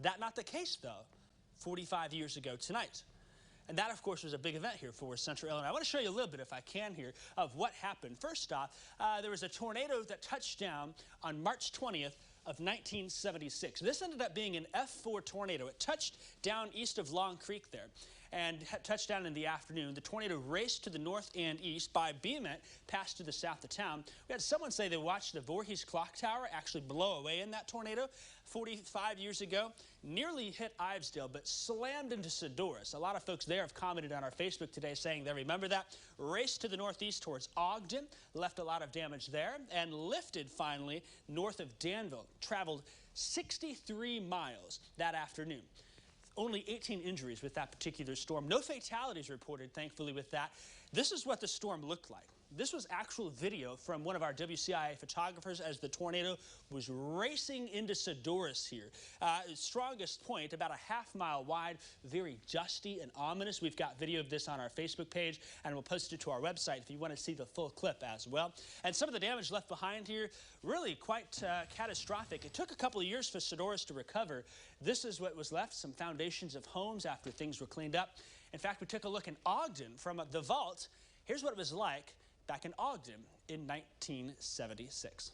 That not the case, though, 45 years ago tonight. And that, of course, was a big event here for Central Illinois. I want to show you a little bit, if I can here, of what happened. First off, there was a tornado that touched down on March 20th of 1976. This ended up being an F4 tornado. It touched down east of Long Creek there and touched down in the afternoon. The tornado raced to the north and east by Beemet, passed to the south of town. We had someone say they watched the Voorhees clock tower actually blow away in that tornado 45 years ago. Nearly hit Ivesdale, but slammed into Sadorus. A lot of folks there have commented on our Facebook today saying they remember that. Raced to the northeast towards Ogden, left a lot of damage there, and lifted finally north of Danville. Traveled 63 miles that afternoon. Only 18 injuries with that particular storm. No fatalities reported, thankfully, with that. This is what the storm looked like. This was actual video from one of our WCIA photographers as the tornado was racing into Sadorus here. Strongest point, about a half-mile wide, very dusty and ominous. We've got video of this on our Facebook page, and we'll post it to our website if you want to see the full clip as well. And some of the damage left behind here, really quite catastrophic. It took a couple of years for Sadorus to recover. This is what was left, some foundations of homes after things were cleaned up. In fact, we took a look in Ogden from the vault. Here's what it was like back in Ogden in 1976.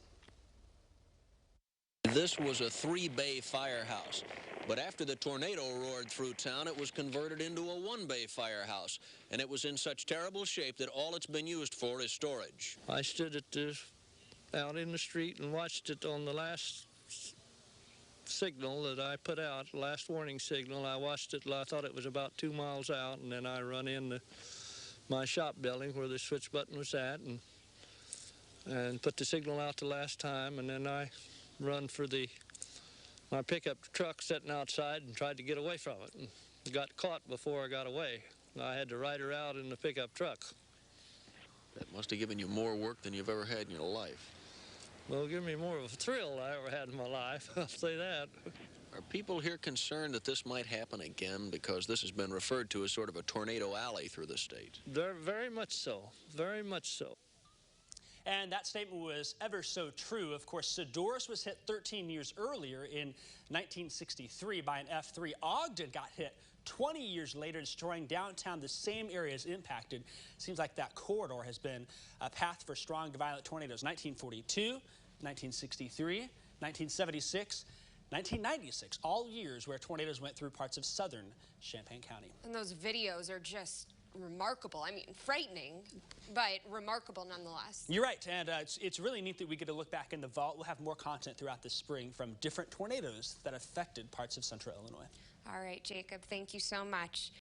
This was a 3-bay firehouse, but after the tornado roared through town, it was converted into a 1-bay firehouse, and it was in such terrible shape that all it's been used for is storage. I stood out in the street and watched it on the last signal that I put out, last warning signal. I watched it, I thought it was about 2 miles out, and then I run in my shop building where the switch button was at and put the signal out the last time, and then I run for my pickup truck sitting outside and tried to get away from it and got caught before I got away. I had to ride her out in the pickup truck. That must have given you more work than you've ever had in your life. Well, give me more of a thrill than I ever had in my life, I'll say that. Are people here concerned that this might happen again, because this has been referred to as sort of a tornado alley through the state? They're very much so, very much so. And that statement was ever so true. Of course, Sadorus was hit 13 years earlier in 1963 by an F3. Ogden got hit 20 years later, destroying downtown, the same areas impacted. Seems like that corridor has been a path for strong to violent tornadoes. 1942, 1963, 1976, 1996, all years where tornadoes went through parts of southern Champaign County. And those videos are just remarkable. I mean, frightening, but remarkable nonetheless. You're right, and it's really neat that we get to look back in the vault. We'll have more content throughout the spring from different tornadoes that affected parts of central Illinois. All right, Jacob, thank you so much.